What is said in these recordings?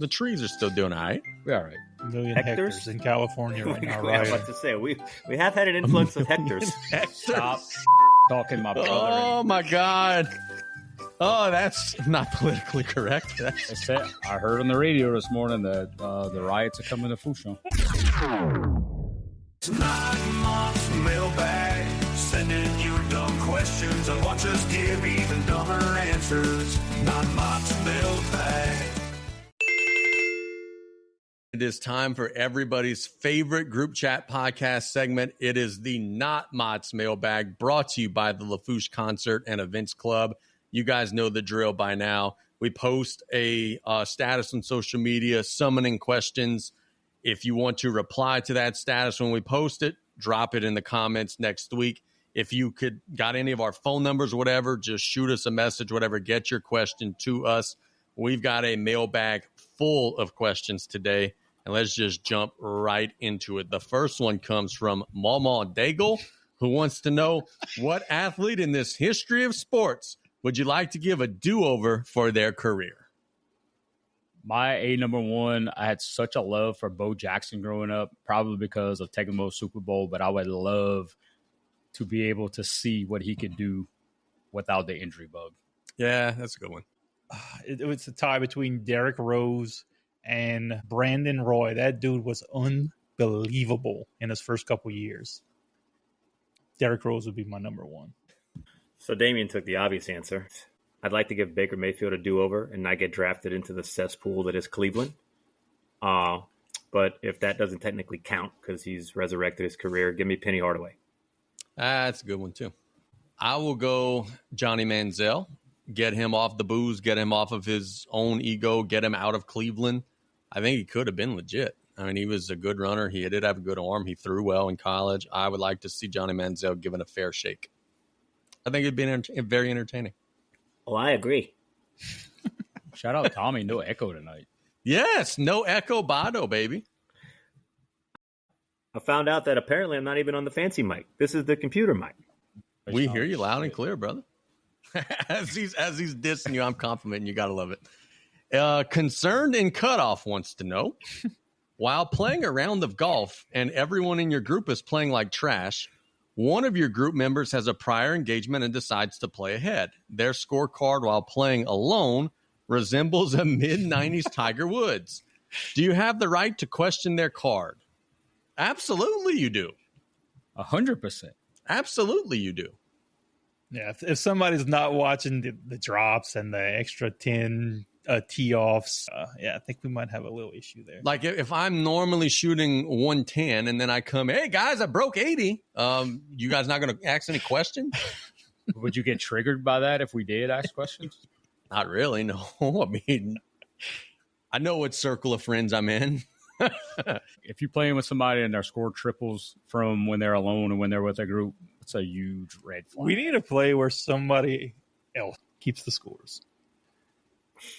The trees are still doing all right. We're all right. A million hectares in California right now, right? I was about to say, we have had an influx of hectares. Stop talking my brother. Oh, my God. Oh, that's not politically correct. That's it. I heard on the radio this morning that the riots are coming to Fushon. Tonight, Mott's Mailbag, sending you dumb questions and watch us give even dumber answers. Not Mott's Mailbag. It is time for everybody's favorite group chat podcast segment. It is the Not Mott's Mailbag, brought to you by the Lafourche Concert and Events Club. You guys know the drill by now. We post a status on social media summoning questions. If you want to reply to that status when we post it, drop it in the comments next week. If you got any of our phone numbers or whatever, just shoot us a message, whatever, get your question to us. We've got a mailbag full of questions today, and let's just jump right into it. The first one comes from Mama Daigle, who wants to know, what athlete in this history of sports would you like to give a do-over for their career? My A number one, I had such a love for Bo Jackson growing up, probably because of taking Mo Super Bowl, but I would love to be able to see what he could do without the injury bug. Yeah, that's a good one. It was a tie between Derrick Rose and Brandon Roy. That dude was unbelievable in his first couple years. Derrick Rose would be my number one. So Damien took the obvious answer. I'd like to give Baker Mayfield a do-over and not get drafted into the cesspool that is Cleveland. But if that doesn't technically count because he's resurrected his career, give me Penny Hardaway. That's a good one, too. I will go Johnny Manziel. Get him off the booze, get him off of his own ego, get him out of Cleveland. I think he could have been legit. I mean, he was a good runner. He did have a good arm. He threw well in college. I would like to see Johnny Manziel given a fair shake. I think it'd be very entertaining. Oh, I agree. Shout out Tommy, no echo tonight. Yes, no echo Bado, baby. I found out that apparently I'm not even on the fancy mic. This is the computer mic. We hear you loud and clear, brother. As he's dissing you, I'm complimenting you. Gotta love it. Concerned in Cutoff wants to know, while playing a round of golf and everyone in your group is playing like trash, one of your group members has a prior engagement and decides to play ahead. Their scorecard while playing alone resembles a mid-90s Tiger Woods. Do you have the right to question their card? Absolutely you do. 100%. Absolutely you do. Yeah, if somebody's not watching the drops and the extra 10 tee-offs, I think we might have a little issue there. Like if I'm normally shooting 110 and then I come, hey, guys, I broke 80. You guys not going to ask any questions? Would you get triggered by that if we did ask questions? Not really, no. I mean, I know what circle of friends I'm in. If you're playing with somebody and their score triples from when they're alone and when they're with a group, it's a huge red flag. We need a play where somebody else keeps the scores.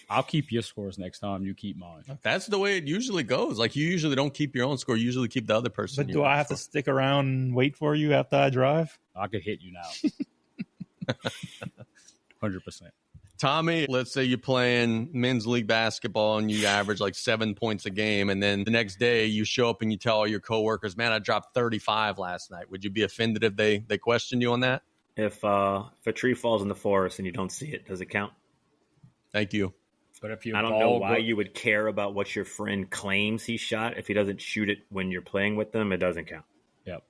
I'll keep your scores next time. You keep mine. That's the way it usually goes. Like you usually don't keep your own score. You usually keep the other person. But do I have to stick around and wait for you after I drive? I could hit you now. 100%. Tommy, let's say you're playing men's league basketball and you average like 7 points a game. And then the next day you show up and you tell all your coworkers, man, I dropped 35 last night. Would you be offended if they questioned you on that? If a tree falls in the forest and you don't see it, does it count? Thank you. But if you I don't know why you would care about what your friend claims he shot. If he doesn't shoot it when you're playing with them, it doesn't count. Yep.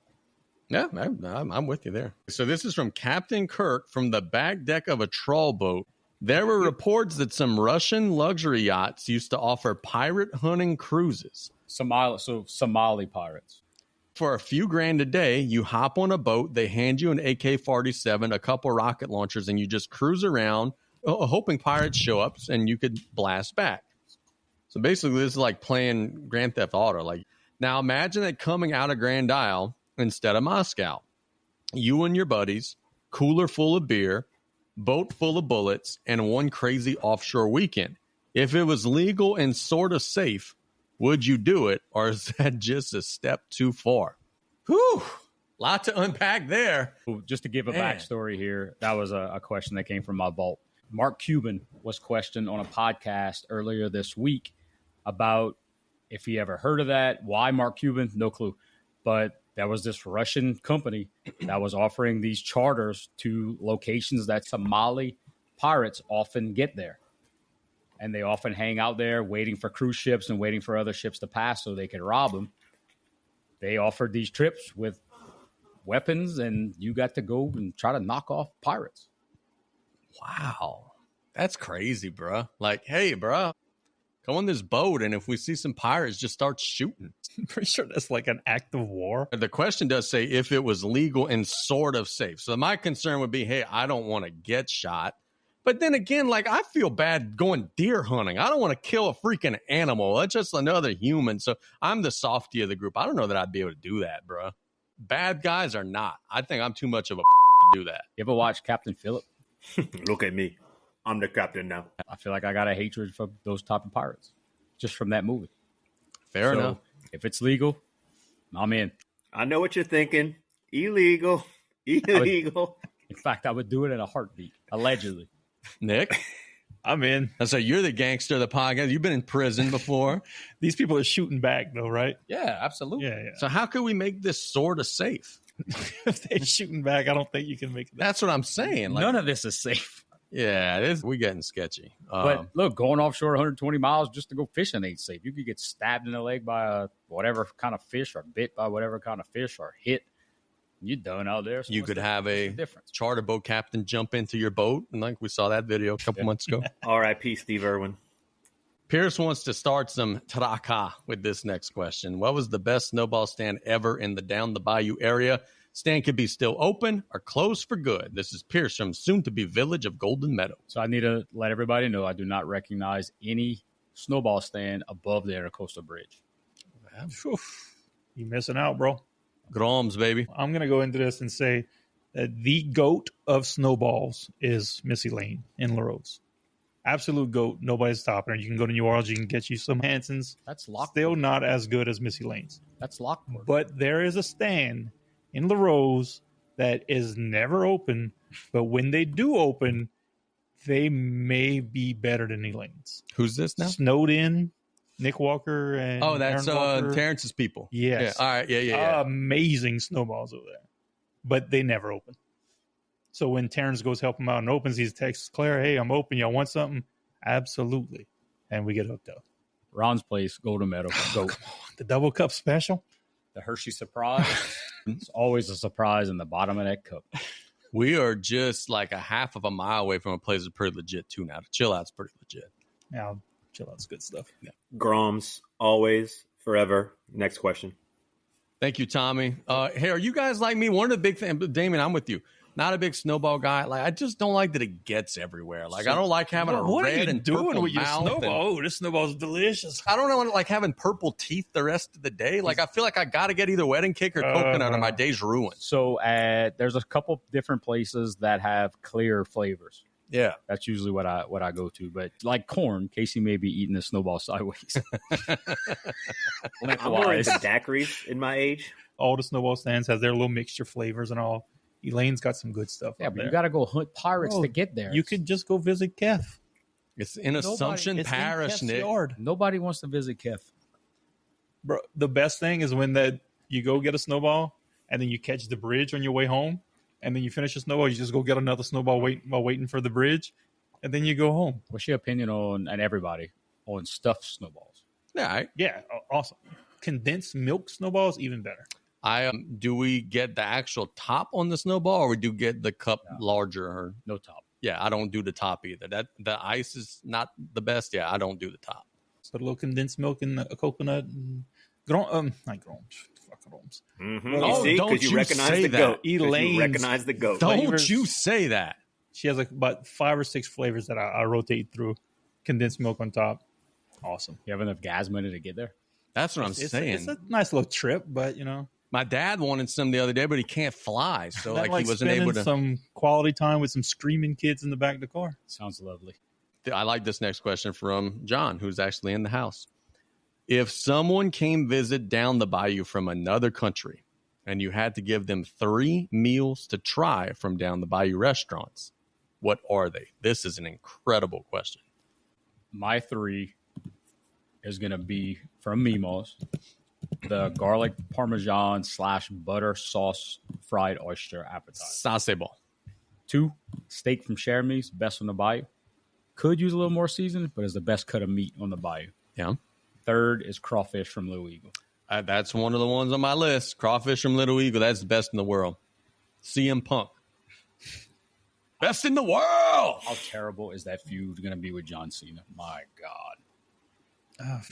Yeah, I'm with you there. So this is from Captain Kirk from the back deck of a trawl boat. There were reports that some Russian luxury yachts used to offer pirate hunting cruises. Somali pirates. For a few grand a day, you hop on a boat, they hand you an AK-47, a couple rocket launchers, and you just cruise around, hoping pirates show up and you could blast back. So basically, this is like playing Grand Theft Auto. Like, now imagine it coming out of Grand Isle instead of Moscow. You and your buddies, cooler full of beer, boat full of bullets, and one crazy offshore weekend. If it was legal and sort of safe, would you do it, or is that just a step too far? Whew, lot to unpack there. Just to give a backstory here, that was a question that came from my vault. Mark Cuban was questioned on a podcast earlier this week about if he ever heard of that. Why Mark Cuban? No clue. But there was this Russian company that was offering these charters to locations that Somali pirates often get there. And they often hang out there waiting for cruise ships and waiting for other ships to pass so they could rob them. They offered these trips with weapons, and you got to go and try to knock off pirates. Wow. That's crazy, bro. Like, hey, bro, come on this boat, and if we see some pirates, just start shooting. I'm pretty sure that's like an act of war. The question does say if it was legal and sort of safe. So my concern would be, hey, I don't want to get shot. But then again, like, I feel bad going deer hunting. I don't want to kill a freaking animal. That's just another human. So I'm the softy of the group. I don't know that I'd be able to do that, bro. Bad guys are not. I think I'm too much of a to do that. You ever watch Captain Phillip? Look at me. I'm the captain now. I feel like I got a hatred for those type of pirates just from that movie. Fair enough. If it's legal, I'm in. I know what you're thinking. Illegal. Illegal. In fact, I would do it in a heartbeat, allegedly. Nick? I'm in. So you're the gangster of the podcast. You've been in prison before. These people are shooting back, though, right? Yeah, absolutely. Yeah. So how could we make this sort of safe? If they're shooting back, I don't think you can make it. That's what I'm saying. Like, None of this is safe. yeah, we're getting sketchy. But look, going offshore 120 miles just to go fishing ain't safe. You could get stabbed in the leg by whatever kind of fish, or bit by whatever kind of fish, or hit. You're done out there. So you could have a difference. charter boat captain jump into your boat, and like we saw that video a couple months ago. R.I.P. Steve Irwin. Pierce wants to start some traka with this next question. What was the best snowball stand ever in the Down the Bayou area? Stand could be still open or closed for good. This is Pierce from soon-to-be village of Golden Meadow. So I need to let everybody know I do not recognize any snowball stand above the Intercoastal Bridge. You're missing out, bro. Groms, baby. I'm going to go into this and say that the GOAT of snowballs is Missy Lane in LaRose. Absolute GOAT. Nobody's stopping her. You can go to New Orleans. You can get you some Hansons. That's Lockport. Still not as good as Missy Lane's. That's Lockport. But there is a stand in LaRose that is never open. But when they do open, they may be better than Elaine's. Who's this now? Snowed in. Nick Walker and that's Aaron Walker. Terrence's people. Yes. Yeah. All right. Yeah. Amazing snowballs over there. But they never open. So when Terrence goes help him out and opens, he texts Claire, hey, I'm open. Y'all want something? Absolutely. And we get hooked up. Ron's Place, Golden Meadow. Go. Come on. The double cup special? The Hershey surprise. It's always a surprise in the bottom of that cup. We are just like a half of a mile away from a place that's pretty legit, too, now. Chill Out's pretty legit. Yeah, Chill Out's good stuff. Yeah. Groms, always, forever. Next question. Thank you, Tommy. Hey, are you guys like me? One of the big things, Damien, I'm with you. Not a big snowball guy. Like, I just don't like that it gets everywhere. Like, I don't like having a what red are you and doing purple with your mouth. snowball? Oh, this snowball's delicious. I don't know, like having purple teeth the rest of the day. Like, I feel like I got to get either wedding cake or coconut, or my day's ruined. So there's a couple different places that have clear flavors. Yeah, that's usually what I go to. But like corn, Casey may be eating the snowball sideways. I'm more into daiquiris in my age. All the snowball stands has their little mixture flavors and all. Elaine's got some good stuff. Yeah, but you got to go hunt pirates to get there. You could just go visit Kef. It's in Assumption Parish, Nick. Yard. Nobody wants to visit Kef. Bro, the best thing is when you go get a snowball and then you catch the bridge on your way home, and then you finish a snowball. You just go get another snowball while waiting for the bridge, and then you go home. What's your opinion on stuffed snowballs? Yeah, awesome. Condensed milk snowballs, even better. Do we get the actual top on the snowball, or we do get the cup larger? Or no top. Yeah, I don't do the top either. The ice is not the best. Yeah, I don't do the top. So a little condensed milk and a coconut. And not groms. Fuck groms. Mm-hmm. You see, because you recognize the goat. Elaine, you recognize the goat. Don't you say that? She has about 5 or 6 flavors that I rotate through. Condensed milk on top. Awesome. You have enough gas money to get there? That's what I'm saying. It's a nice little trip, but you know. My dad wanted some the other day, but he can't fly, so he wasn't able to. Some quality time with some screaming kids in the back of the car. Sounds lovely. I like this next question from John, who's actually in the house. If someone came visit down the bayou from another country, and you had to give them 3 meals to try from down the bayou restaurants, what are they? This is an incredible question. My 3 is going to be from Mimo's, the garlic parmesan / butter sauce fried oyster appetizer. Sasebo. 2, steak from Chermi's, best on the Bayou. Could use a little more seasoning, but is the best cut of meat on the Bayou. Yeah. 3rd is crawfish from Little Eagle. That's one of the ones on my list. Crawfish from Little Eagle. That's the best in the world. CM Punk. Best in the world. How terrible is that feud going to be with John Cena? My God.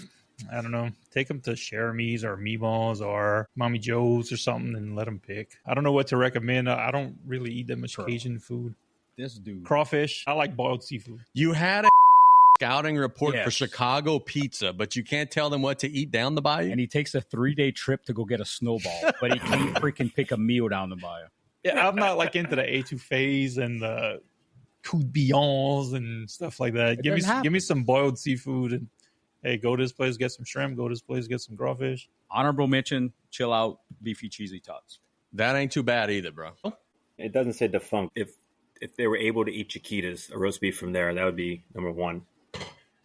I don't know. Take them to Chermi's or Meatballs or Mommy Joe's or something and let them pick. I don't know what to recommend. I don't really eat that much Cajun food. This dude. Crawfish. I like boiled seafood. You had a scouting report for Chicago pizza, but you can't tell them what to eat down the bayou? And he takes a 3-day trip to go get a snowball, but he can't freaking pick a meal down the bayou. Yeah, I'm not like into the etouffees and the coutbillons and stuff like that. Give me some boiled seafood and hey, go to this place, get some shrimp. Go to this place, get some crawfish. Honorable mention, chill out, beefy cheesy tots. That ain't too bad either, bro. It doesn't say defunct. If they were able to eat Chiquitas, a roast beef from there, that would be number 1.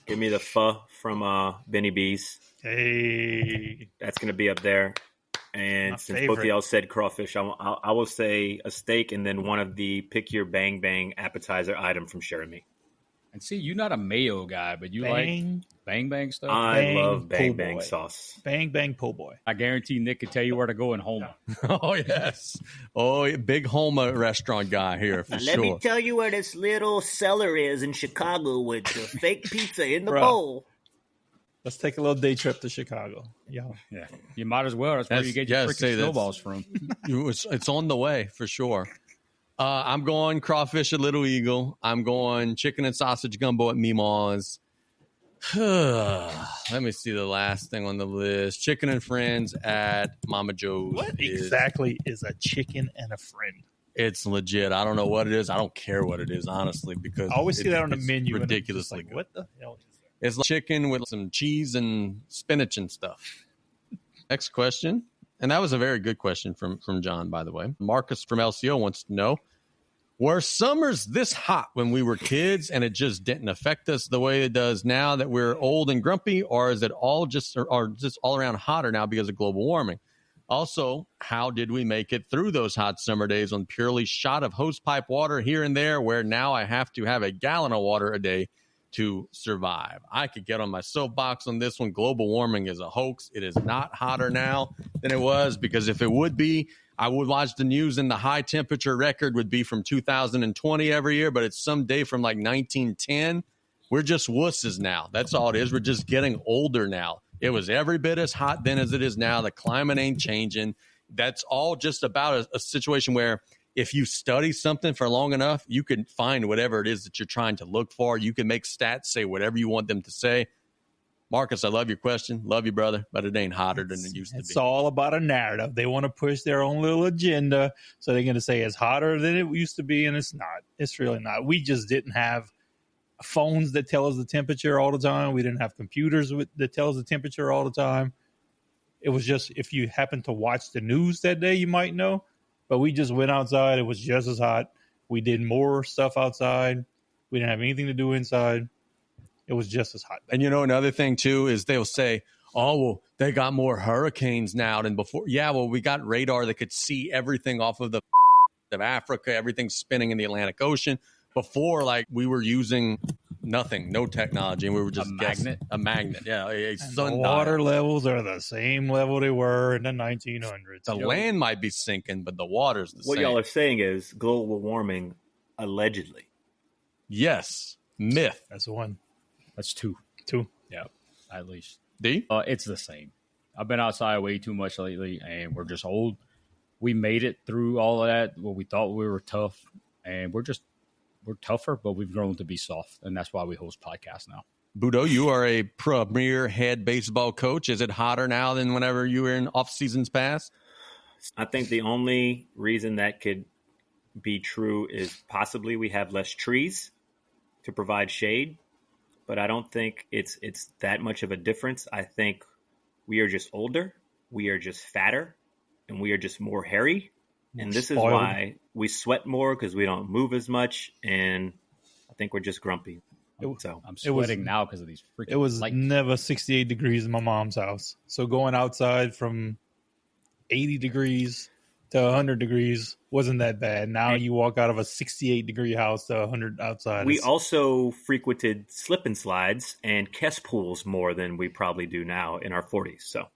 Give me the pho from Benny B's. Hey. That's going to be up there. And My since favorite. both of y'all said crawfish, I will say a steak and then one of the pick your bang bang appetizer item from Chermi. And see, you're not a mayo guy, but you like bang bang stuff. I love bang po' bang boy. sauce. Bang, bang, po' boy. I guarantee Nick can tell you where to go in Houma. Oh, yes. Oh, big Homa restaurant guy here for Let sure. me tell you where this little cellar is in Chicago with the fake pizza in the Bruh. bowl. Let's take a little day trip to Chicago. Yeah. Yeah, you might as well. That's where you get your freaking snowballs from. It's on the way for sure. I'm going crawfish at Little Eagle. I'm going chicken and sausage gumbo at Meemaw's. Let me see the last thing on the list. Chicken and friends at Mama Joe's. What exactly is a chicken and a friend? It's legit. I don't know what it is. I don't care what it is, honestly, because I always see that on the it's menu. ridiculously Like, good. what the hell is that? It's like chicken with some cheese and spinach and stuff. Next question. And that was a very good question from John, by the way. Marcus from LCO wants to know, were summers this hot when we were kids and it just didn't affect us the way it does now that we're old and grumpy, or is it all just all around hotter now because of global warming? Also, how did we make it through those hot summer days on purely shot of hosepipe water here and there, where now I have to have a gallon of water a day to survive? I could get on my soapbox on this one. Global warming is a hoax. It is not hotter now than it was, because if it would be, I would watch the news and the high temperature record would be from 2020 every year, but it's some day from like 1910. We're just wusses now. That's all it is. We're just getting older now. It was every bit as hot then as it is now. The climate ain't changing. That's all just about a situation where if you study something for long enough, you can find whatever it is that you're trying to look for. You can make stats say whatever you want them to say. Marcus, I love your question. Love you, brother, but it ain't hotter than it used to be. It's all about a narrative. They want to push their own little agenda. So they're going to say it's hotter than it used to be, and it's not. It's really not. We just didn't have phones that tell us the temperature all the time. We didn't have computers that tell us the temperature all the time. It was just, if you happen to watch the news that day, you might know. But we just went outside. It was just as hot. We did more stuff outside. We didn't have anything to do inside. It was just as hot. And you know, another thing too is they'll say, oh, well, they got more hurricanes now than before. Yeah, well, we got radar that could see everything off of of Africa, everything spinning in the Atlantic Ocean. Before, like, we were using nothing, no technology, and we were just a magnet. Yeah, a sundial. The water levels are the same level they were in the 1900s. The land might be sinking, but the water's the same. What y'all are saying is global warming, allegedly. Yes. Myth. That's one. That's 2. 2. Yeah, at least. D? It's the same. I've been outside way too much lately, and we're just old. We made it through all of that. Well, we thought we were tough, and we're tougher, but we've grown to be soft, and that's why we host podcasts now. Budo, you are a premier head baseball coach. Is it hotter now than whenever you were in off seasons past? I think the only reason that could be true is possibly we have less trees to provide shade, but I don't think it's that much of a difference. I think we are just older, we are just fatter, and we are just more hairy. And this is why we sweat more, because we don't move as much, and I think we're just grumpy. So I'm sweating now because of these freaking It was lights. never 68 degrees in my mom's house. So going outside from 80 degrees to 100 degrees wasn't that bad. Now you walk out of a 68-degree house to 100 outside. we also frequented slip and slides and Kess pools more than we probably do now in our 40s. So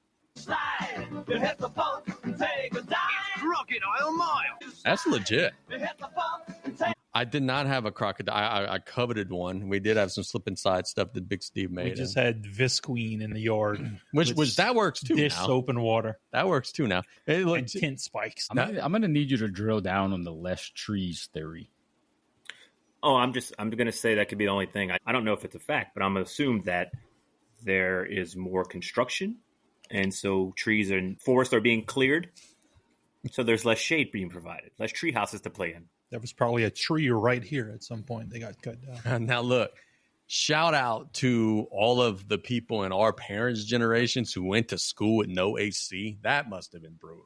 That's legit. I did not have a crocodile. I coveted one. We did have some slip and slide stuff that Big Steve made. We just had Visqueen in the yard. which that works too Dish now. soap and water. That works too now. Hey, look, And tint spikes. I'm going to need you to drill down on the less trees theory. I'm going to say that could be the only thing. I don't know if it's a fact, but I'm going to assume that there is more construction. And so trees and forests are being cleared. So there's less shade being provided, less tree houses to play in. There was probably a tree right here at some point. They got cut down. now look, shout out to all of the people in our parents' generations who went to school with no AC. That must have been brutal.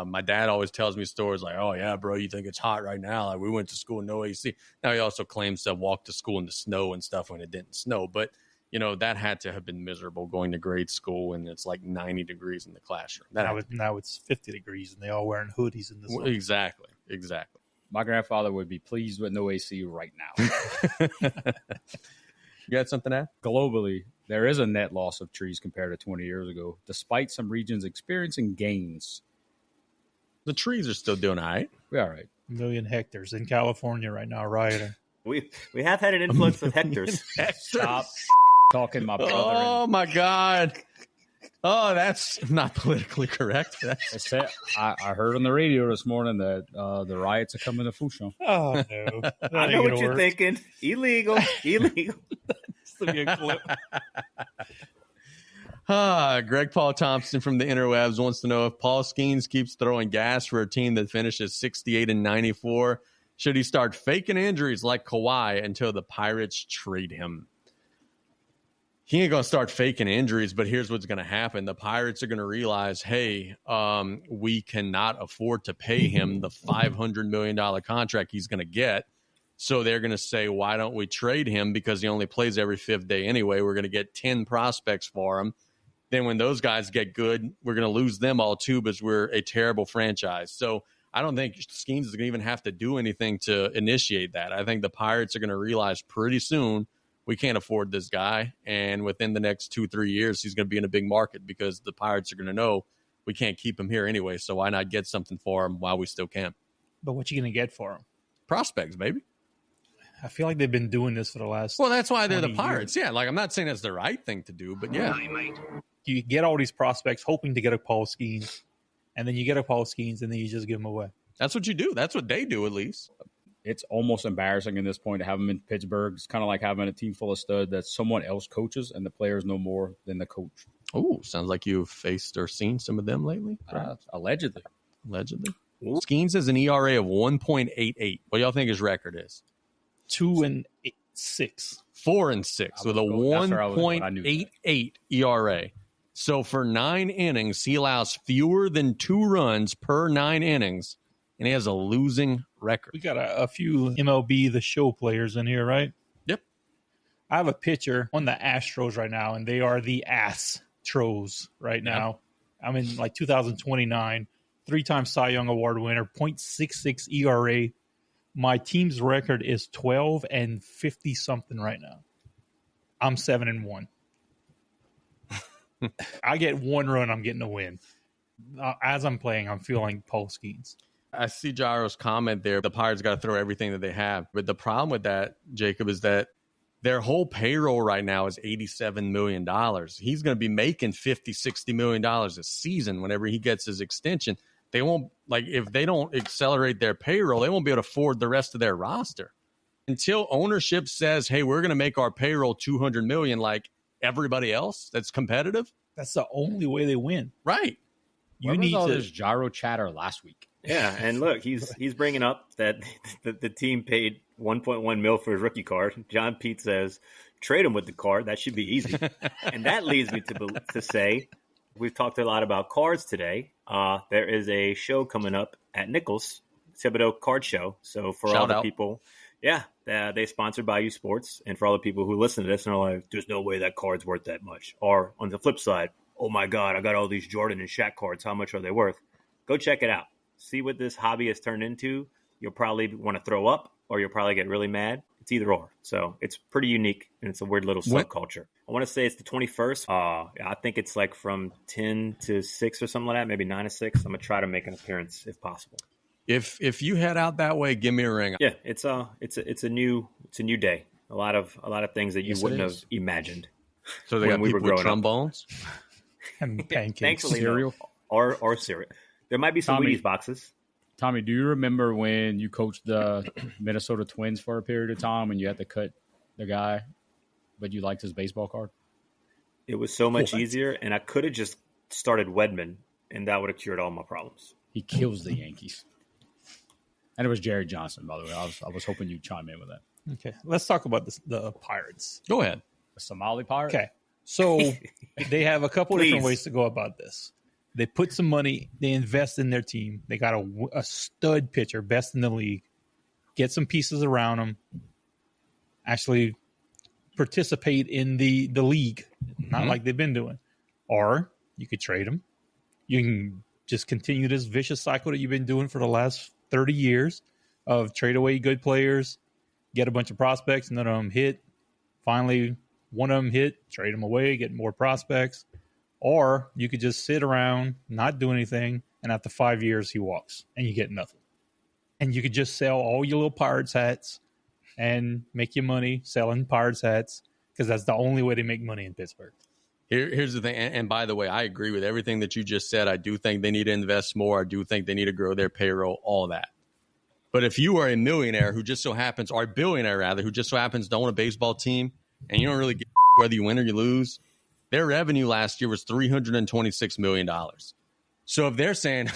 My dad always tells me stories like, oh, yeah, bro, you think it's hot right now? Like, we went to school with no AC. Now, he also claims to walk to school in the snow and stuff when it didn't snow. But, you know, that had to have been miserable going to grade school and it's like 90 degrees in the classroom. Now it's 50 degrees and they all wearing hoodies in the sun. Exactly. My grandfather would be pleased with no AC right now. You got something to add? Globally, there is a net loss of trees compared to 20 years ago, despite some regions experiencing gains. The trees are still doing all right. We're all right. 1 million hectares in California right now, rioting. We have had an influx of hectares. Stop talking my brother. Oh, my God. Oh, that's not politically correct. I heard on the radio this morning that the riots are coming to Fouchon. Oh, no. That I ain't know what gonna you're work. thinking. Illegal. This will be a clip. Greg Paul Thompson from the interwebs wants to know if Paul Skenes keeps throwing gas for a team that finishes 68-94, should he start faking injuries like Kawhi until the Pirates trade him? He ain't going to start faking injuries, but here's what's going to happen. The Pirates are going to realize, hey, we cannot afford to pay him the $500 million contract he's going to get. So they're going to say, why don't we trade him? Because he only plays every fifth day anyway. We're going to get 10 prospects for him. Then when those guys get good, we're going to lose them all too because we're a terrible franchise. So I don't think Skenes is going to even have to do anything to initiate that. I think the Pirates are going to realize pretty soon we can't afford this guy. And within the next 2-3 years, he's going to be in a big market because the Pirates are going to know we can't keep him here anyway. So why not get something for him while we still can? But what you going to get for him? Prospects, baby. I feel like they've been doing this for the last. Well, that's why they're the 20 Pirates. years. Yeah, like I'm not saying that's the right thing to do, but yeah. You get all these prospects hoping to get a Paul Skenes, and then you get a Paul Skenes, and then you just give them away. That's what you do. That's what they do, at least. It's almost embarrassing in this point to have him in Pittsburgh. It's kind of like having a team full of studs that someone else coaches and the players know more than the coach. Oh, sounds like you've faced or seen some of them lately. Allegedly. Skenes has an ERA of 1.88. What y'all think his record is? 2-6. 4-6 with a 1.88 ERA. So for 9 innings, he allows fewer than 2 runs per 9 innings, and he has a losing record. We got a few MLB The Show players in here, right? Yep. I have a pitcher on the Astros right now, and they are the Astros right now. I'm in like 2029, 3-time Cy Young Award winner, 0.66 ERA. My team's record is 12-50 something right now. I'm 7-1. I get 1 run, I'm getting a win. As I'm playing, I'm feeling Paul Skenes. I see Gyro's comment there. The Pirates got to throw everything that they have. But the problem with that, Jacob, is that their whole payroll right now is $87 million. He's going to be making $50-60 million a season whenever he gets his extension. They won't, like, if they don't accelerate their payroll, they won't be able to afford the rest of their roster. Until ownership says, hey, we're going to make our payroll $200 million like everybody else that's competitive. That's the only way they win. Right. You need all this gyro chatter last week. Yeah, and look, he's bringing up that the team paid $1.1 million for his rookie card. John Pete says, trade him with the card. That should be easy. And that leads me to say, we've talked a lot about cards today. There is a show coming up at Nichols, Thibodeau Card Show. So for all the people, They sponsored Bayou Sports, and for all the people who listen to this and are like, there's no way that card's worth that much. Or on the flip side, oh my God, I got all these Jordan and Shaq cards. How much are they worth? Go check it out. See what this hobby has turned into. You'll probably want to throw up, or you'll probably get really mad. It's either or. So it's pretty unique, and it's a weird little subculture. I want to say it's the 21st. I think it's like from 10 to 6 or something like that, maybe 9 to 6. I'm going to try to make an appearance if possible. If you head out that way, give me a ring. Yeah, it's a new day. A lot of things that you wouldn't have imagined. So they got people with trombones and pancakes, thankfully, cereal, or cereal. There might be some Wheaties boxes. Tommy, do you remember when you coached the Minnesota Twins for a period of time and you had to cut the guy, but you liked his baseball card? It was so much easier, and I could have just started Wedman, and that would have cured all my problems. He kills the Yankees. And it was Jerry Johnson, by the way. I was hoping you'd chime in with that. Okay, let's talk about the Pirates. Go ahead. The Somali Pirate? Okay, so they have a couple different ways to go about this. They put some money, they invest in their team. They got a stud pitcher, best in the league. Get some pieces around them. Actually participate in the league, not like they've been doing. Or you could trade them. You can just continue this vicious cycle that you've been doing for the last 30 years of trade away good players, get a bunch of prospects, none of them hit. Finally, one of them hit, trade them away, get more prospects. Or you could just sit around, not do anything, and after 5 years, he walks, and you get nothing. And you could just sell all your little Pirates hats and make your money selling Pirates hats, because that's the only way they make money in Pittsburgh. Here's the thing, and by the way, I agree with everything that you just said. I do think they need to invest more. I do think they need to grow their payroll, all that. But if you are a millionaire who just so happens, or a billionaire rather, who just so happens to own a baseball team, and you don't really get whether you win or you lose, their revenue last year was $326 million. So if they're saying,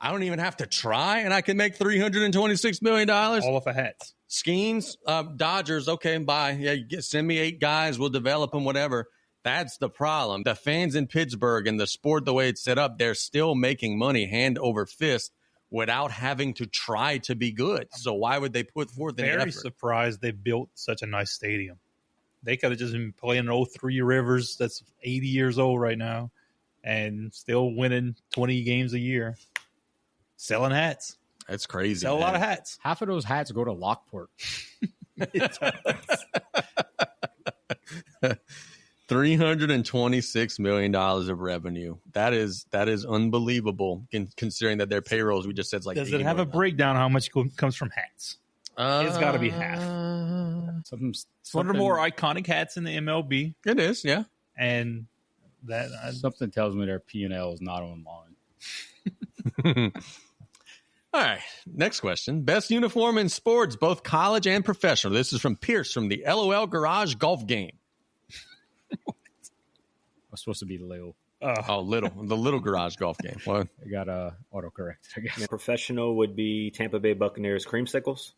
I don't even have to try and I can make $326 million. All off of hats. Skenes, Dodgers, okay, bye. Yeah, send me 8 guys. We'll develop them, whatever. That's the problem. The fans in Pittsburgh and the sport, the way it's set up, they're still making money hand over fist without having to try to be good. So why would they put forth an effort? Very surprised they built such a nice stadium. They could have just been playing 03 Rivers that's 80 years old right now and still winning 20 games a year. Selling hats. That's crazy. Sell a lot of hats. Half of those hats go to Lockport. $326 million of revenue. That is unbelievable, considering that their payrolls, we just said, is like. Does it have a breakdown how much comes from hats? It's got to be half. It's one of the more iconic hats in the MLB. It is, yeah. And that something tells me their P&L is not online. All right, next question. Best uniform in sports, both college and professional. This is from Pierce from the LOL Garage Golf Game. Was supposed to be Lil. The little garage golf game. What? I got autocorrect, I guess. Professional would be Tampa Bay Buccaneers Creamsicles.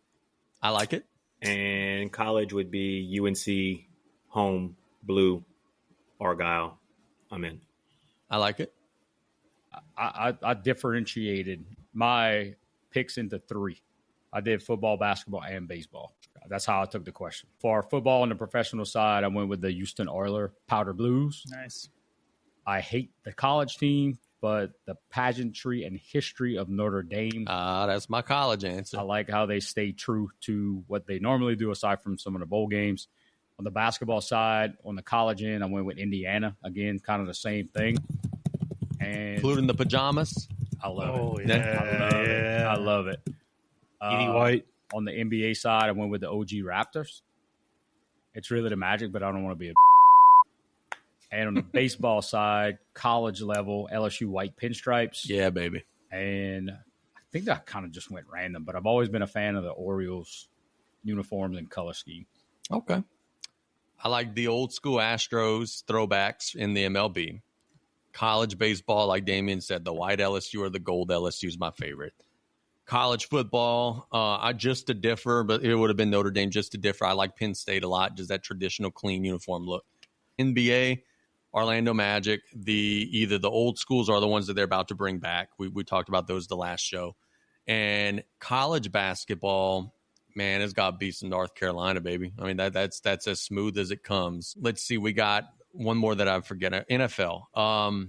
I like it. And college would be UNC Home Blue Argyle. I'm in. I like it. I differentiated my picks into 3. I did football, basketball, and baseball. That's how I took the question. For football on the professional side, I went with the Houston Oilers Powder Blues. Nice. I hate the college team, but the pageantry and history of Notre Dame. That's my college answer. I like how they stay true to what they normally do, aside from some of the bowl games. On the basketball side, on the college end, I went with Indiana. Again, kind of the same thing. And including the pajamas. I love it. Yeah. I love it. Edie White. On the NBA side, I went with the OG Raptors. It's really the Magic, but I don't want to be a. And on the baseball side, college level, LSU white pinstripes. Yeah, baby. And I think that kind of just went random, but I've always been a fan of the Orioles uniforms and color scheme. Okay. I like the old school Astros throwbacks in the MLB. College baseball, like Damien said, the white LSU or the gold LSU is my favorite. College football, I just to differ, but it would have been Notre Dame just to differ. I like Penn State a lot, just that traditional clean uniform look. NBA, Orlando Magic, either the old schools or the ones that they're about to bring back. We talked about those the last show. And college basketball, Man, it's got to be some North Carolina, baby. I mean, that's as smooth as it comes. Let's see. We got one more that I forget. NFL.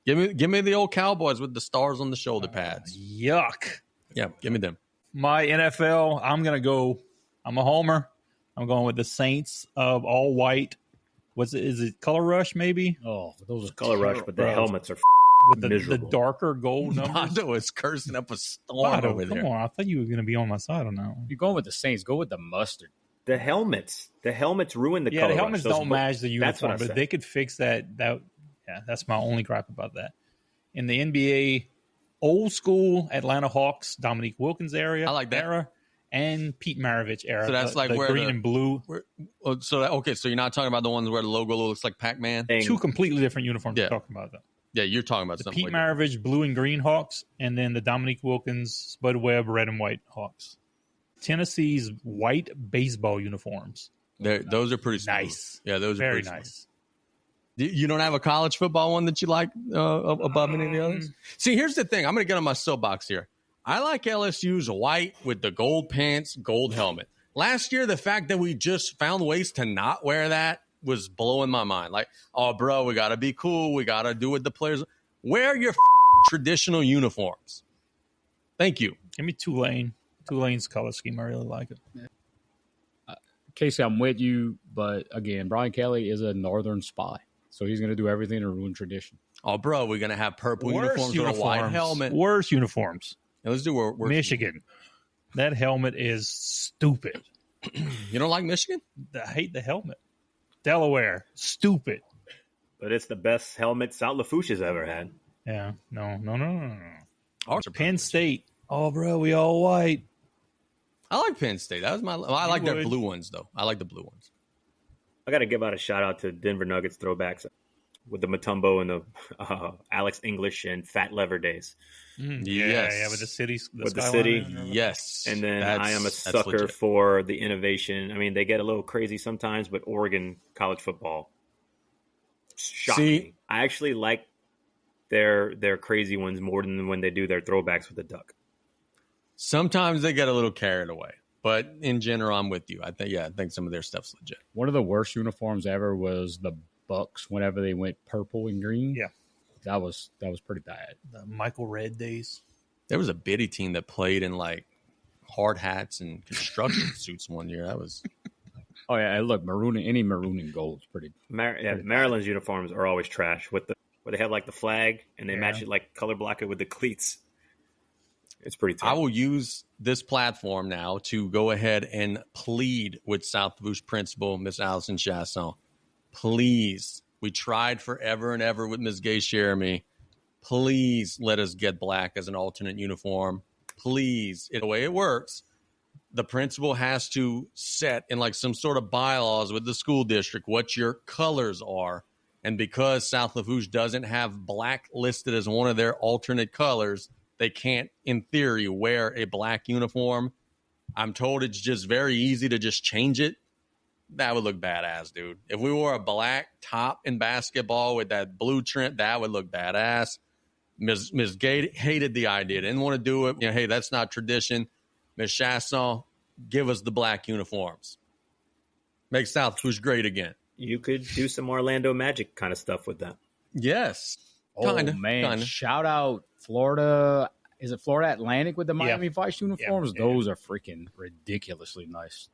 Give me the old Cowboys with the stars on the shoulder pads. Yuck. Yeah, give me them. My NFL, I'm a homer. I'm going with the Saints of all white. Is it Color Rush maybe? Oh, those are Color Rush, but the helmets are With the miserable. darker gold numbers. Mondo is cursing up a storm over there. Come on, I thought you were going to be on my side on that one. You're going with the Saints. Go with the mustard. The helmets ruin the Yeah, color the helmets rush. don't match the That's what uniform, I but said. they could fix that. That's my only gripe about that. In the NBA, old school Atlanta Hawks, Dominique Wilkins I like that. era, and Pete Maravich era. So that's like the where green and blue. So you're not talking about the ones where the logo looks like Pac-Man? Two completely different uniforms. Yeah. We're talking about that. Yeah, you're talking about The something Pete like that. Maravich blue and green Hawks, and then the Dominique Wilkins Spud Webb red and white Hawks. Tennessee's white baseball uniforms. Those are pretty smooth. Nice. Yeah, those are Very pretty nice. smooth. You don't have a college football one that you like above any of the others? See, here's the thing. I'm going to get on my soapbox here. I like LSU's white with the gold pants, gold helmet. Last year, the fact that we just found ways to not wear that was blowing my mind. Like, oh, bro, we got to be cool. We got to do what the players wear your traditional uniforms. Thank you. Give me Tulane. Tulane's color scheme. I really like it. Casey, I'm with you, but again, Brian Kelly is a northern spy, so he's going to do everything to ruin tradition. Oh, bro, we're going to have purple uniforms with a white helmet. Worse uniforms. Yeah, let's do worse. Michigan. That helmet is stupid. You don't like Michigan? I hate the helmet. Delaware. Stupid. But it's the best helmet South Lafourche has ever had. Yeah. No. Ours are Penn State. Oh, bro, we all white. I like Penn State. I like their blue ones, though. I like the blue ones. I got to give out a shout out to Denver Nuggets throwbacks with the Mutombo and the Alex English and Fat Lever days. Yes. Yeah, with the cities. With the city. Yes. And then I am a sucker for the innovation. I mean, they get a little crazy sometimes, but Oregon college football shocked me. I actually like their crazy ones more than when they do their throwbacks with the duck. Sometimes they get a little carried away, but in general, I'm with you. I think some of their stuff's legit. One of the worst uniforms ever was the Bucks whenever they went purple and green. Yeah. That was pretty bad. The Michael Red days. There was a biddy team that played in like hard hats and construction suits one year. That was. Oh yeah, look, maroon and gold is pretty. Maryland's uniforms are always trash where they have like the flag and they match it like color block it with the cleats. It's pretty tough. I will use this platform now to go ahead and plead with South Lafourche principal, Miss Allison Chasson. Please, we tried forever and ever with Ms. Gay Jeremy. Please let us get black as an alternate uniform. Please. The way it works, the principal has to set in like some sort of bylaws with the school district what your colors are. And because South Lafourche doesn't have black listed as one of their alternate colors, they can't, in theory, wear a black uniform. I'm told it's just very easy to just change it. That would look badass, dude. If we wore a black top in basketball with that blue trim, that would look badass. Ms. Gay hated the idea. Didn't want to do it. Hey, that's not tradition. Ms. Chasson, give us the black uniforms. Make South Lafourche great again. You could do some Orlando Magic kind of stuff with that. Yes. Kinda. Shout out Florida. Is it Florida Atlantic with the Miami Vice uniforms? Yeah. Those are freaking ridiculously nice.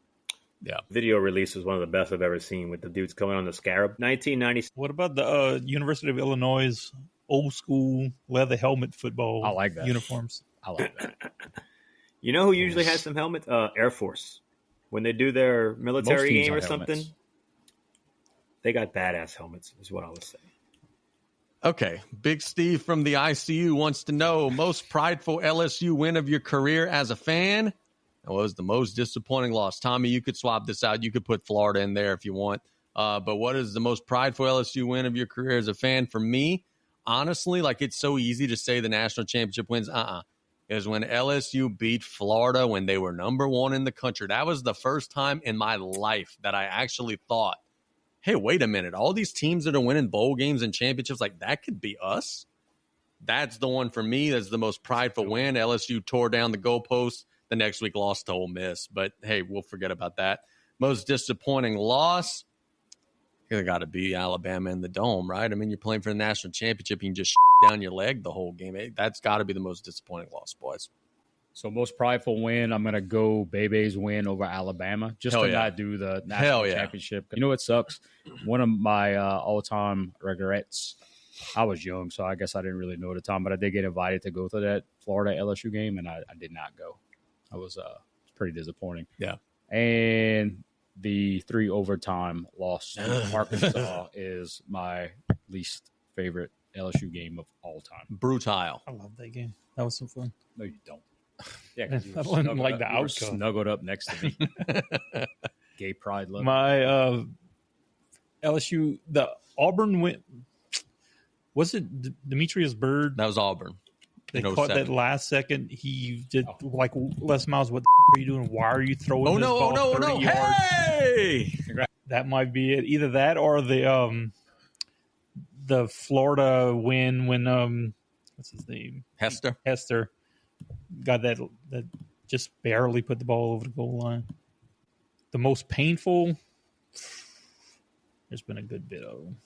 Yeah. Video release was one of the best I've ever seen with the dudes coming on the scarab. 1990. What about the University of Illinois old school leather helmet football I like that. uniforms? I like that. You know who usually has some helmets? Air Force. When they do their military teams game or have something, helmets. they got badass helmets, is what I was saying. Okay. Big Steve from the ICU wants to know most prideful LSU win of your career as a fan. What was the most disappointing loss? Tommy, you could swap this out. You could put Florida in there if you want. But what is the most prideful LSU win of your career as a fan? For me, honestly, like it's so easy to say the national championship wins. Is when LSU beat Florida when they were number one in the country. That was the first time in my life that I actually thought, hey, wait a minute. All these teams that are winning bowl games and championships, like that could be us. That's the one for me. That's the most prideful win. LSU tore down the goalposts. the next week lost to Ole Miss. But, hey, we'll forget about that. Most disappointing loss, you got to be Alabama in the Dome, right? I mean, you're playing for the national championship. You can just down your leg the whole game. That's got to be the most disappointing loss, boys. So most prideful win, I'm going to go Bebe's win over Alabama, just to not do the national championship. You know what sucks? One of my all-time regrets, I was young, so I guess I didn't really know at the time, but I did get invited to go to that Florida LSU game, and I did not go. I was pretty disappointing. Yeah. And the 3 overtime loss to Arkansas is my least favorite LSU game of all time. Brutal. I love that game. That was some fun. No, you don't. Yeah, because you I didn't like the outcome. Snuggled up next to me. Gay pride love. My LSU, the Auburn win. Was it Demetrius Byrd? That was Auburn. They caught that last second. He did like Les Miles. What the are you doing? Why are you throwing this ball 30 yards? Hey! That might be it. Either that or the Florida win when what's his name? Hester got that just barely put the ball over the goal line. The most painful. There's been a good bit of them.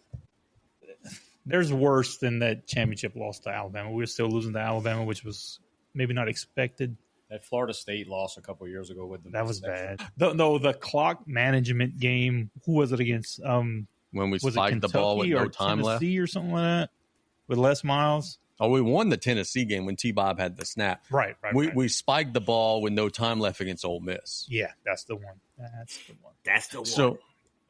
There's worse than that championship loss to Alabama. We were still losing to Alabama, which was maybe not expected. That Florida State loss a couple of years ago with them. That was bad. The clock management game. Who was it against? When we spiked the ball with no time left, or something like that, with Les Miles. Oh, we won the Tennessee game when T-Bob had the snap. Right. We spiked the ball with no time left against Ole Miss. Yeah, that's the one. That's the one. So,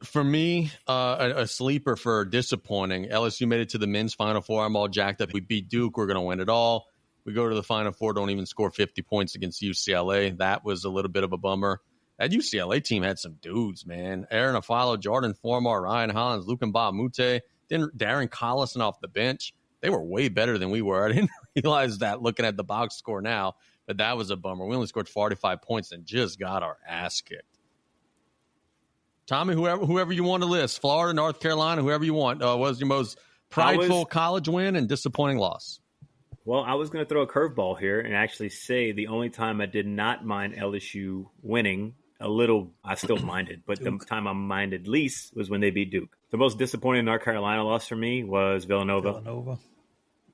for me, a sleeper for disappointing, LSU made it to the men's Final Four. I'm all jacked up. We beat Duke. We're going to win it all. We go to the Final Four, don't even score 50 points against UCLA. That was a little bit of a bummer. That UCLA team had some dudes, man. Aaron Afalo, Jordan Formar, Ryan Hollins, Luke Mbamute, then Darren Collison off the bench. They were way better than we were. I didn't realize that looking at the box score now, but that was a bummer. We only scored 45 points and just got our ass kicked. Tommy, whoever you want to list, Florida, North Carolina, whoever you want, what was your most prideful college win and disappointing loss? Well, I was going to throw a curveball here and actually say the only time I did not mind LSU winning a little, I still minded, but the time I minded least was when they beat Duke. The most disappointing North Carolina loss for me was Villanova.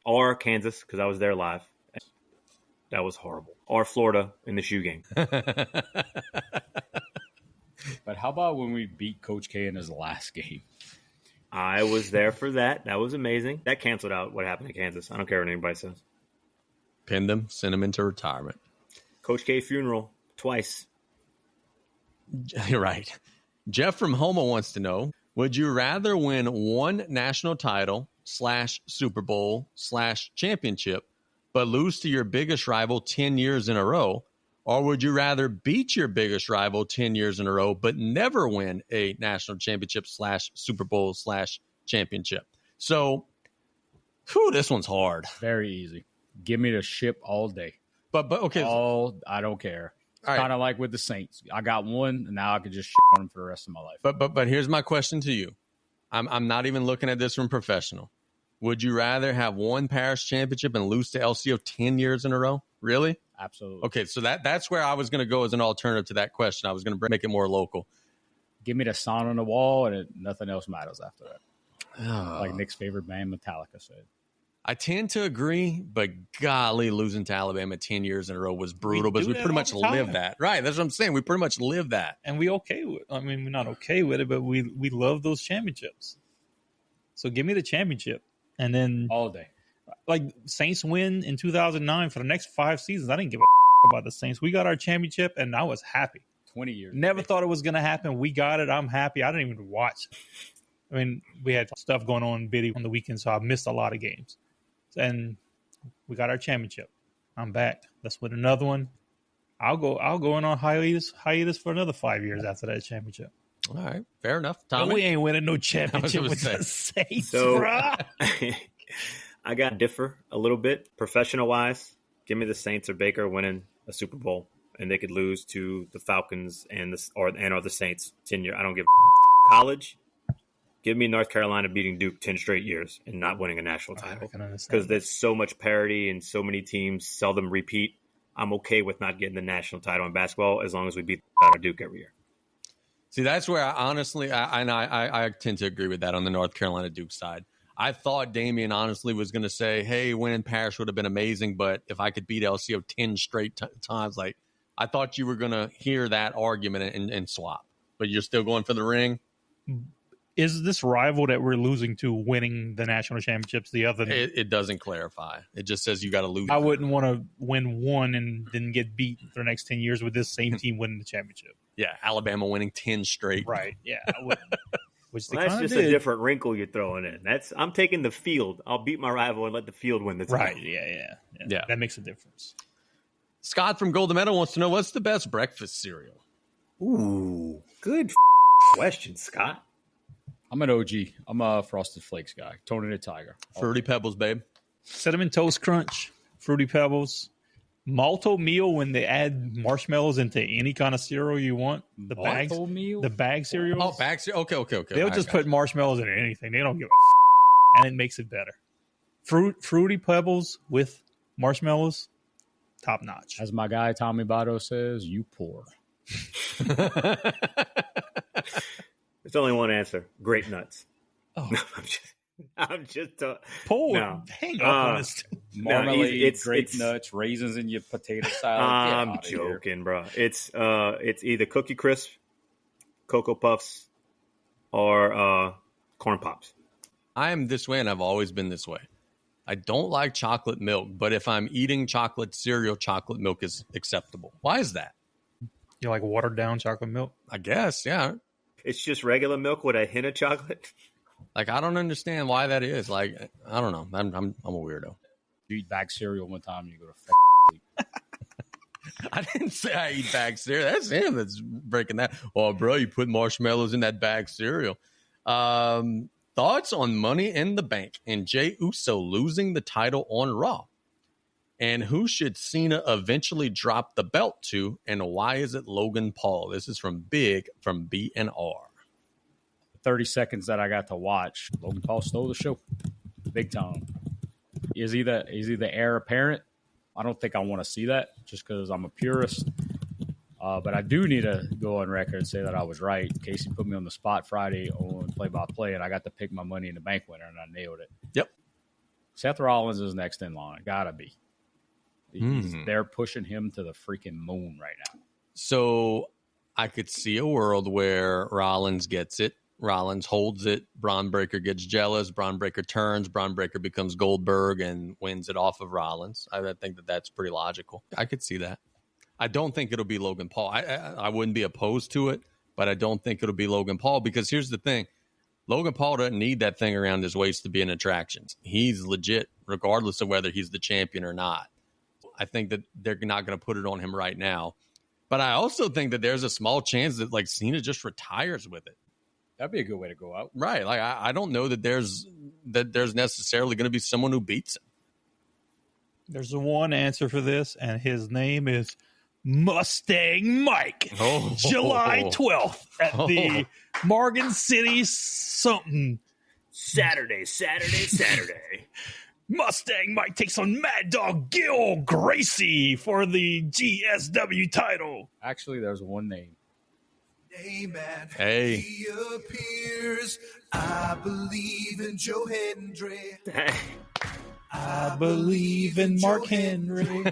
Or Kansas, because I was there live. That was horrible. Or Florida in the shoe game. But how about when we beat Coach K in his last game? I was there for that. That was amazing. That canceled out what happened to Kansas. I don't care what anybody says. Pinned him, sent him into retirement. Coach K funeral twice. You're right. Jeff from Houma wants to know, would you rather win one national title / Super Bowl / championship, but lose to your biggest rival 10 years in a row? Or would you rather beat your biggest rival 10 years in a row, but never win a national championship / Super Bowl / championship? So, this one's hard. Very easy. Give me the ship all day. But okay. I don't care. It's right. Kind of like with the Saints. I got one, and now I can just shit on them for the rest of my life. But here's my question to you. I'm not even looking at this from professional. Would you rather have one Paris championship and lose to LCO 10 years in a row? Really? Absolutely. Okay, so that's where I was going to go as an alternative to that question. I was going to make it more local. Give me the sign on the wall, and nothing else matters after that. Like Nick's favorite band, Metallica, said. I tend to agree, but golly, losing to Alabama 10 years in a row was brutal because we pretty much lived that. Right, that's what I'm saying. We pretty much lived that. And we're not okay with it, but we love those championships. So give me the championship. And then all day. Like Saints win in 2009 for the next 5 seasons. I didn't give a about the Saints. We got our championship, and I was happy. 20 years. Never thought it was going to happen. We got it. I'm happy. I didn't even watch. I mean, we had stuff going on Biddy on the weekend, so I missed a lot of games. And we got our championship. I'm back. Let's win another one. I'll go on hiatus for another 5 years after that championship. All right, fair enough. Tommy, but we ain't winning no championship with the Saints, so, bro. I got to differ a little bit. Professional-wise, give me the Saints or Baker winning a Super Bowl, and they could lose to the Falcons or the Saints 10 years. I don't give a college. Give me North Carolina beating Duke 10 straight years and not winning a national title. Because there's so much parity and so many teams seldom repeat. I'm okay with not getting the national title in basketball as long as we beat out of Duke every year. See, that's where I tend to agree with that on the North Carolina Duke side. I thought Damien honestly was going to say, hey, winning Parrish would have been amazing, but if I could beat LCO 10 straight times, like I thought you were going to hear that argument and swap. But you're still going for the ring? Is this rival that we're losing to winning the national championships the other? It doesn't clarify. It just says you got to lose. I wouldn't want to win one and then get beat for the next 10 years with this same team winning the championship. Yeah, Alabama winning 10 straight. Right, yeah. I wouldn't. Which Well, that's just a different wrinkle you're throwing in. I'm taking the field. I'll beat my rival and let the field win the title. Right, yeah. That makes a difference. Scott from Golden Meadow wants to know, what's the best breakfast cereal? Ooh, good question, Scott. I'm an OG. I'm a Frosted Flakes guy. Tony the Tiger. Fruity Pebbles, babe. Cinnamon Toast Crunch, Fruity Pebbles, Malto Meal when they add marshmallows into any kind of cereal you want. The bags, Malto Meal? the bag cereals. Oh, bag cereal? Okay. They'll just put marshmallows in anything. They don't give a and it makes it better. Fruity Pebbles with marshmallows, top notch. As my guy Tommy Botto says, you poor. There's only one answer. Grape nuts. Oh. No, I'm just Paul, no. hang up on this. Marmalade, grape nuts, raisins in your potato salad. I'm joking, bro. It's either Cookie Crisp, Cocoa Puffs, or Corn Pops. I am this way, and I've always been this way. I don't like chocolate milk, but if I'm eating chocolate cereal, chocolate milk is acceptable. Why is that? You like watered down chocolate milk? I guess, yeah. It's just regular milk with a hint of chocolate. Like, I don't understand why that is. Like, I don't know. I'm a weirdo. You eat bag cereal one time, you go to sleep. I didn't say I eat bag cereal. That's him that's breaking that. Oh, bro, you put marshmallows in that bag cereal. Thoughts on Money in the Bank and Jey Uso losing the title on Raw? And who should Cena eventually drop the belt to? And why is it Logan Paul? This is from Big from B&R. 30 seconds that I got to watch, Logan Paul stole the show. Big time. Is he the heir apparent? I don't think I want to see that just because I'm a purist. But I do need to go on record and say that I was right. Casey put me on the spot Friday on play-by-play, and I got to pick my Money in the Bank winner, and I nailed it. Yep. Seth Rollins is next in line. Gotta be. They're pushing him to the freaking moon right now. So I could see a world where Rollins gets it. Rollins holds it. Braun Breaker gets jealous. Braun Breaker turns. Braun Breaker becomes Goldberg and wins it off of Rollins. I think that's pretty logical. I could see that. I don't think it'll be Logan Paul. I wouldn't be opposed to it, but I don't think it'll be Logan Paul because here's the thing. Logan Paul doesn't need that thing around his waist to be an attraction. He's legit regardless of whether he's the champion or not. I think that they're not going to put it on him right now. But I also think that there's a small chance that like Cena just retires with it. That'd be a good way to go out. Right. Like I don't know that there's necessarily going to be someone who beats him. There's one answer for this, and his name is Mustang Mike. July 12th at the Morgan City something. Saturday. Mustang Mike takes on Mad Dog Gil Gracie for the GSW title. Actually, there's one name. Hey. He appears. I believe in Joe Hendry. I believe in Mark Henry.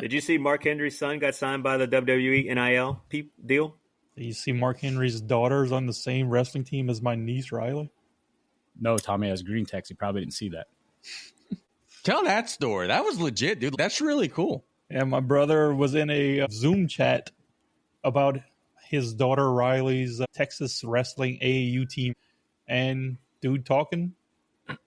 Did you see Mark Henry's son got signed by the WWE NIL deal? You see Mark Henry's daughter's on the same wrestling team as my niece, Riley? No, Tommy has green text. He probably didn't see that. Tell that story. That was legit, dude. That's really cool. And my brother was in a Zoom chat about his daughter Riley's Texas wrestling AAU team. And dude talking,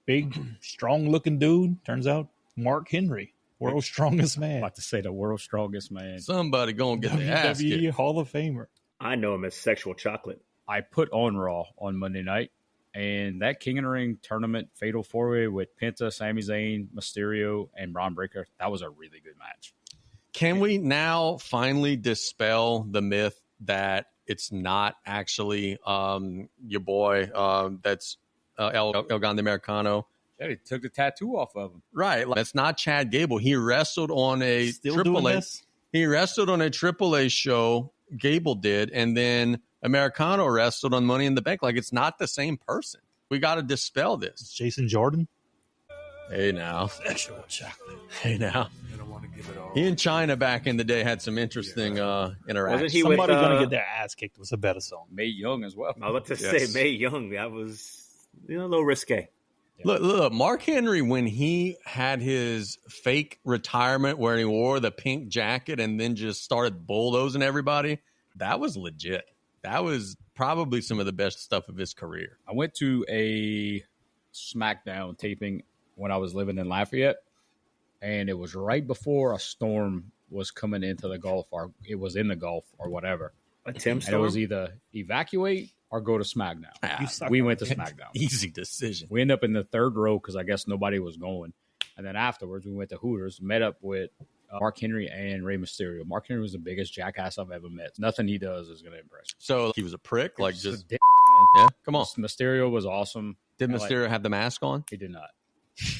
big, strong-looking dude. Turns out Mark Henry, world's strongest man. I'm about to say the world's strongest man. Somebody going to get the ass WWE kicked. Hall of Famer. I know him as Sexual Chocolate. I put on Raw on Monday night, and that King of the Ring tournament fatal four-way with Penta, Sami Zayn, Mysterio, and Braun Breaker, that was a really good match. Can we now finally dispel the myth that it's not actually your boy that's El Grande Americano Yeah, they took the tattoo off of him. Right. Like, that's not Chad Gable. He wrestled on a Still doing AAA. this? He wrestled on a AAA show. Gable did, and then Americano wrestled on Money in the Bank. Like, it's not the same person. We got to dispel this. It's Jason Jordan. Hey now. Sexual chocolate. Hey now. He and China back in the day had some interesting interactions. Wasn't he Somebody with, gonna get their ass kicked was a better song. Mae Young as well. I was about to Yes. say Mae Young. That was a little risque. Look, Mark Henry, when he had his fake retirement where he wore the pink jacket and then just started bulldozing everybody, that was legit. That was probably some of the best stuff of his career. I went to a SmackDown taping when I was living in Lafayette, and it was right before a storm was coming into the Gulf, or it was in the Gulf or whatever. A Tim And it Storm? was either evacuate or go to SmackDown. Ah, You suck. We went to SmackDown. easy decision. We ended up in the third row because I guess nobody was going. And then afterwards, we went to Hooters, met up with Mark Henry and Rey Mysterio. Mark Henry was the biggest jackass I've ever met. Nothing he does is going to impress me. So he was a prick, like He's a just dick, yeah. Come on, man. Mysterio was awesome. did I like- Mysterio have the mask on? He did not.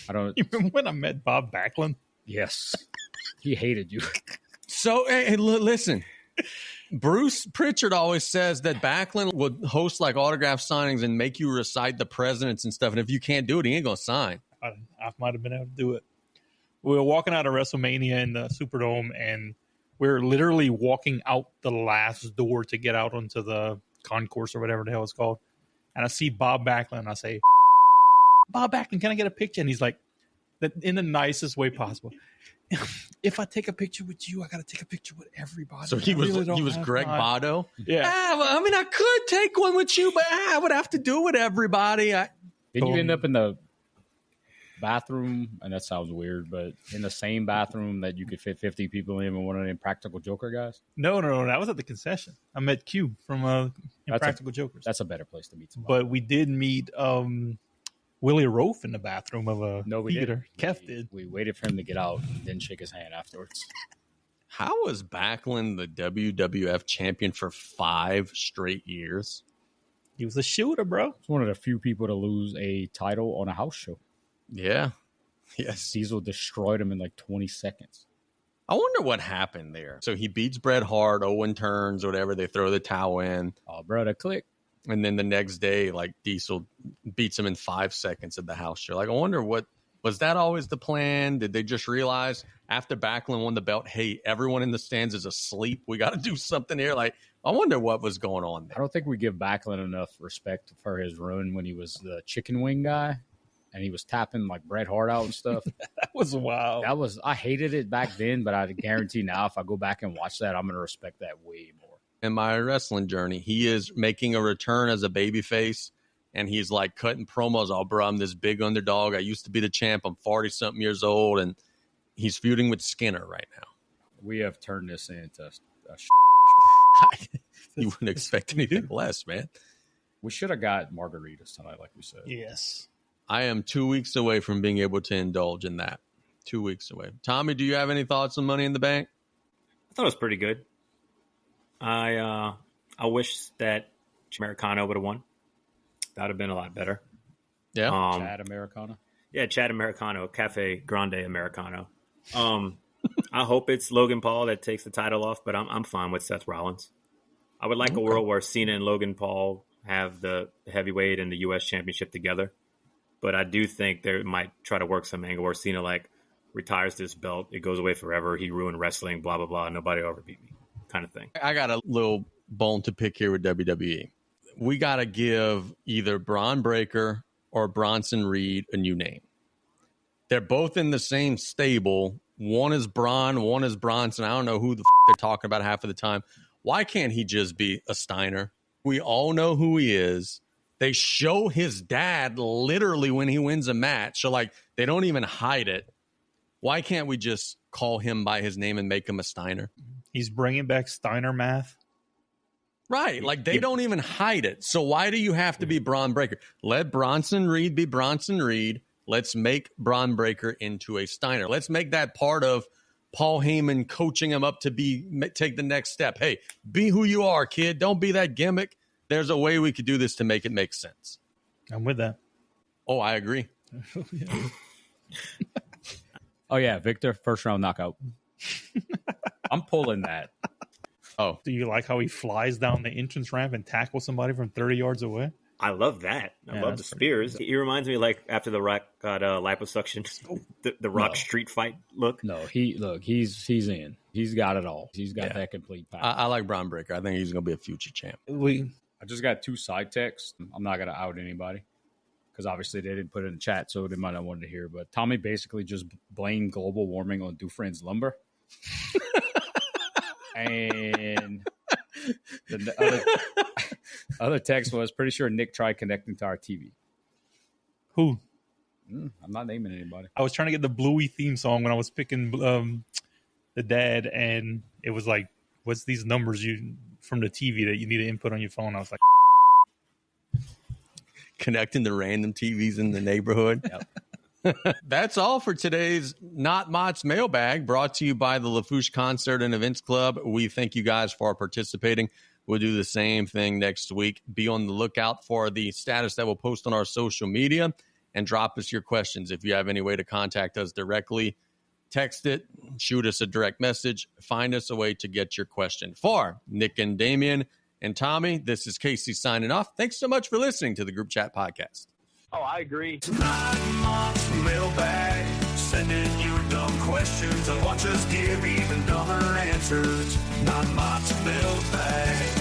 I don't. You remember when I met Bob Backlund? Yes, he hated you. So hey, listen, Bruce Pritchard always says that Backlund would host like autograph signings and make you recite the presidents and stuff. And if you can't do it, he ain't gonna sign. I might have been able to do it. We were walking out of WrestleMania in the Superdome, and we were literally walking out the last door to get out onto the concourse or whatever the hell it's called. And I see Bob Backlund. I say, Bob Backlund, can I get a picture? And he's like, in the nicest way possible. If I take a picture with you, I got to take a picture with everybody. So he I was really don't he was have Greg time. Botto. Yeah. Well, I mean, I could take one with you, but I would have to do it everybody. Didn't you end up in the bathroom? And that sounds weird, but in the same bathroom that you could fit 50 people in with one of the Impractical Joker guys? No. That was at the concession. I met Q from Impractical Jokers. That's a better place to meet somebody. But we did meet Willie Rofe in the bathroom of a No, we theater. didn't. Kev did. We waited for him to get out and didn't shake his hand afterwards. How was Backlund the WWF champion for 5 straight years? He was a shooter, bro. He's one of the few people to lose a title on a house show. Yeah. Yes. Diesel destroyed him in like 20 seconds. I wonder what happened there. So he beats Bret Hart, Owen turns, whatever. They throw the towel in. Oh, brother, click. And then the next day, like Diesel beats him in 5 seconds at the house show. Like, I wonder was that always the plan? Did they just realize after Backlund won the belt, hey, everyone in the stands is asleep. We got to do something here. Like, I wonder what was going on I there. don't think we give Backlund enough respect for his run when he was the chicken wing guy and he was tapping like Bret Hart out and stuff. That was wild. I hated it back then, but I guarantee now if I go back and watch that, I'm going to respect that way more. In my wrestling journey, he is making a return as a babyface. And he's like cutting promos. Oh, bro, I'm this big underdog. I used to be the champ. I'm 40-something years old. And he's feuding with Skinner right now. We have turned this into a You wouldn't expect anything less, man. We should have got margaritas tonight, like we said. Yes. I am 2 weeks away from being able to indulge in that. 2 weeks away. Tommy, do you have any thoughts on Money in the Bank? I thought it was pretty good. I wish that Americano would have won. That would have been a lot better. Yeah. Chad Americana. Yeah, Chad Americano, Cafe Grande Americano. I hope it's Logan Paul that takes the title off, but I'm fine with Seth Rollins. I would like a world where Cena and Logan Paul have the heavyweight and the U.S. championship together. But I do think they might try to work some angle where Cena like retires this belt. It goes away forever. He ruined wrestling, blah, blah, blah. Nobody will ever beat me kind of thing. I got a little bone to pick here with WWE. We got to give either Braun Breaker or Bronson Reed a new name. They're both in the same stable. One is Braun, one is Bronson. I don't know who the they're talking about half of the time. Why can't he just be a Steiner? We all know who he is. They show his dad literally when he wins a match. So, like, they don't even hide it. Why can't we just call him by his name and make him a Steiner? He's bringing back Steiner math. Right. Like, they don't even hide it. So why do you have to be Braun Breaker? Let Bronson Reed be Bronson Reed. Let's make Braun Breaker into a Steiner. Let's make that part of Paul Heyman coaching him up to take the next step. Hey, be who you are, kid. Don't be that gimmick. There's a way we could do this to make it make sense. I'm with that. Oh, I agree. Oh yeah, Victor, first round knockout. I'm pulling that. Oh, Do you like how he flies down the entrance ramp and tackles somebody from 30 yards away? I love that. I Yeah, love the that's pretty spears. He reminds me like after the Rock got liposuction, the Rock No. street fight look. No, he's in. He's got it all. He's got that complete package. I like Braun Breaker. I think he's going to be a future champ. I just got 2 side texts. I'm not gonna out anybody because obviously they didn't put it in the chat, so they might not want to hear. But Tommy basically just blamed global warming on Dufresne's lumber. And the other text was pretty sure Nick tried connecting to our TV. Who? I'm not naming anybody. I was trying to get the Bluey theme song when I was picking the dad, and it was like, what's these numbers you from the TV that you need to input on your phone? I was like, Connecting the random TVs in the neighborhood. Yep. That's all for today's Not Mott's Mailbag, brought to you by the Lafourche Concert and Events Club. We thank you guys for participating. We'll do the same thing next week. Be on the lookout for the status that we'll post on our social media and drop us your questions. If you have any way to contact us directly, text it, shoot us a direct message, find us a way to get your question. For Nick and Damien and Tommy, this is Casey signing off. Thanks so much for listening to the Group Chat Podcast. Oh, I agree. Not Mott's Mailbag. Send in your dumb questions and watch us give even dumber answers. Not Mott's Mailbag.